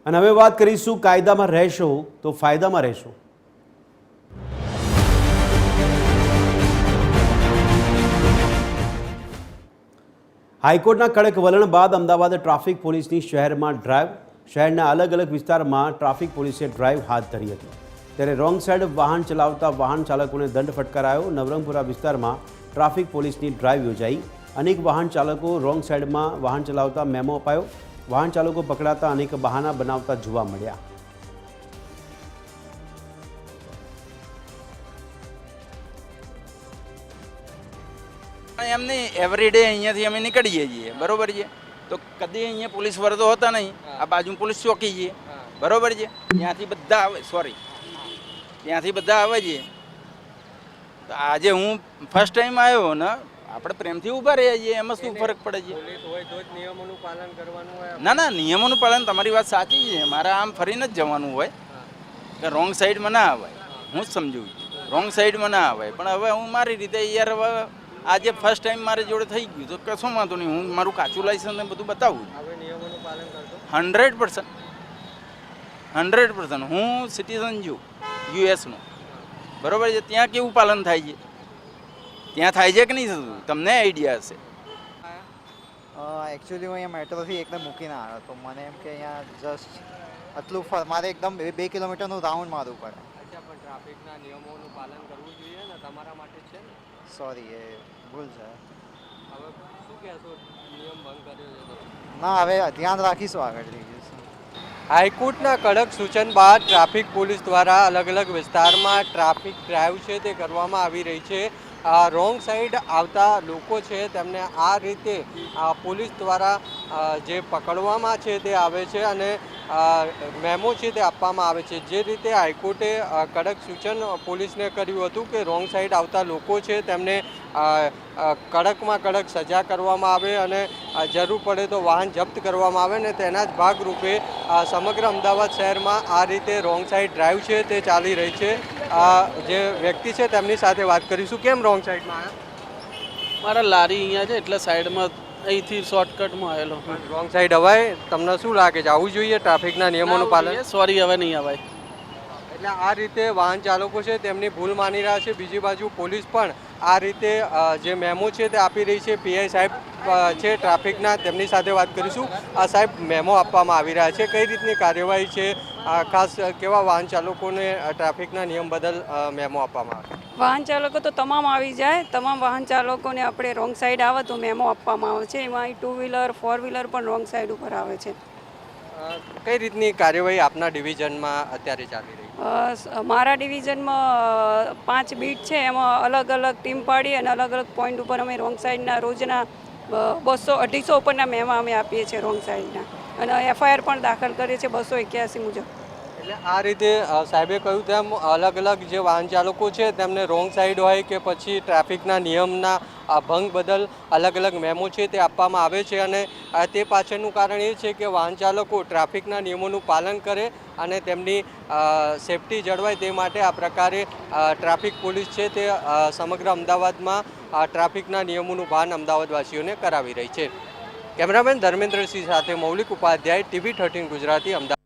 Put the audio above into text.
અને હવે વાત કરીશું કાયદામાં રહેશો તો ફાયદામાં રહેશો। હાઈકોર્ટના કડક વલણ બાદ અમદાવાદ ટ્રાફિક પોલીસની શહેરમાં ડ્રાઈવ। શહેરના અલગ અલગ વિસ્તારમાં ટ્રાફિક પોલીસે ડ્રાઈવ હાથ ધરી હતી। ત્યારે રોંગ સાઈડ વાહન ચલાવતા વાહન ચાલકોને દંડ ફટકારાયો। નવરંગપુરા વિસ્તારમાં ટ્રાફિક પોલીસની ડ્રાઈવ યોજાઈ। અનેક વાહન ચાલકો રોંગ સાઈડમાં વાહન ચલાવતા મેમો અપાયો। વાહન ચાલકો પકડાતા અનેક બહાના બનાવતા જોવા મળ્યા। એમને એવરીડે અહીંયાથી અમે નીકળીએ છીએ, બરોબર છે। તો કદી અહીંયા પોલીસ વર્દો હોતા નહીં। આ બાજુ પોલીસ ચોકી છે, બરોબર છે। ત્યાંથી બધા આવે, ત્યાંથી બધા આવે છે। તો આજે હું ફર્સ્ટ ટાઈમ આવ્યો ને, આપણે પ્રેમથી ઊભા રહીએ છીએ, એમાં શું ફરક પડે છે? ના ના, નિયમોનું પાલન તમારી વાત સાચી છે। મારે આમ ફરીને જ જવાનું હોય કે રોંગ સાઈડમાં ના આવે, હું જ સમજુ છું રોંગ સાઈડમાં ના આવે। પણ હવે હું મારી રીતે યાર, હવે આજે ફર્સ્ટ ટાઈમ મારી જોડે થઈ ગયું તો કશો વાંધો નહીં, હું મારું કાચું લાયસન્સ ને બધું બતાવું। 100% હું સિટીઝન છું યુએસનો, બરોબર છે। ત્યાં કેવું પાલન થાય છે, ત્યાં થાય છે કે નહીં થતું, તમને આઈડિયા હશે। એકચ્યુઅલી હું અહીંયા મેટ્રોથી એકદમ મૂકીને આવ્યો તો મને એમ કે અહીંયા જસ્ટ આટલું મારે એકદમ 2 કિલોમીટરનું રાઉન્ડ મારવું પડે। અચ્છા, પણ ટ્રાફિકના નિયમોનું પાલન કરવું જોઈએ ને, તમારા માટે છે ને? સોરી, એ ભૂલ છે। હવે શું કહેશો, નિયમ ભંગ કર્યો છે તો? ના, હવે ધ્યાન રાખીશું આગળ જઈએ। હાઈકોર્ટના કડક સૂચન બાદ ટ્રાફિક પોલીસ દ્વારા અલગ અલગ વિસ્તારમાં ટ્રાફિક ડ્રાઈવ છે તે કરવામાં આવી રહી છે। રોંગ સાઈડ આવતા લોકો છે તેમને આ રીતે પોલીસ દ્વારા જે પકડવામાં છે તે આવે છે અને મેમો છે તે આપવામાં આવે છે। જે રીતે હાઈકોર્ટે કડક સૂચન પોલીસને કર્યું હતું કે રોંગ સાઈડ આવતા લોકો છે તેમને કડકમાં કડક સજા કરવામાં આવે અને જરૂર પડે તો વાહન જપ્ત કરવામાં આવે ને તેના જ ભાગરૂપે સમગ્ર અમદાવાદ શહેરમાં આ રીતે રોંગ સાઈડ ડ્રાઈવ છે તે ચાલી રહી છે। જે વ્યક્તિ છે તેમની સાથે વાત કરીશું। કેમ રોંગ સાઈડમાં આવ્યા? મારા લારી અહીંયા છે એટલે સાઈડમાં અહીંથી શોર્ટકટમાં આવેલો। રોંગ સાઈડ અવાય? તમને શું લાગે છે, આવવું જોઈએ ટ્રાફિકના નિયમોનું પાલન? સોરી, હવે નહીં અવાય। એટલે આ રીતે વાહન ચાલકો છે તેમની ભૂલ માની રહ્યા છે। બીજી બાજુ પોલીસ પણ આ રીતે જે મેમો છે તે આપી રહી છે। પીઆઈ સાહેબ છે ટ્રાફિકના, તેમની સાથે વાત કરીશું। આ સાહેબ, મેમો આપવામાં આવી રહ્યા છે, કઈ રીતની કાર્યવાહી છે? ખાસ કેવા વાહન ચાલકોને ટ્રાફિકના નિયમ બદલ મેમો આપવામાં આવે? વાહન ચાલકો તો તમામ આવી જાય, તમામ વાહન ચાલકોને આપણે રોંગ સાઈડ આવે તો મેમો આપવામાં આવે છે। એમાં 2 વ્હીલર 4 વ્હીલર પણ રોંગ સાઈડ ઉપર આવે છે। કઈ રીતની કાર્યવાહી આપના ડિવિઝનમાં અત્યારે ચાલી રહી છે? મારા ડિવિઝનમાં 5 બીટ છે, એમાં અલગ અલગ ટીમ પાડી અને અલગ અલગ પોઈન્ટ ઉપર અમે રોંગ સાઈડના રોજના 200-250 ઉપરના મેમા અમે આપીએ છીએ રોંગ સાઈડના, અને એફઆઈઆર પણ દાખલ કરીએ છીએ 281 મુજબ। એટલે આ રીતે સાહેબે કહ્યું તેમ અલગ અલગ જે વાહન ચાલકો છે તેમને રોંગ સાઈડ હોય કે પછી ટ્રાફિકના નિયમના ભંગ બદલ અલગ અલગ મેમો છે તે આપવામાં આવે છે અને તે પાછળનું કારણ એ છે કે વાહન ચાલકો ટ્રાફિકના નિયમોનું પાલન કરે અને તેમની સેફટી જળવાય તે માટે આ પ્રકારે ટ્રાફિક પોલીસ છે તે સમગ્ર અમદાવાદમાં ટ્રાફિકના નિયમોનું ભાન અમદાવાદવાસીઓને કરાવી રહી છે। કેમેરામેન ધર્મેન્દ્રસિંહ સાથે મૌલિક ઉપાધ્યાય, TV 13 ગુજરાતી, અમદાવાદ।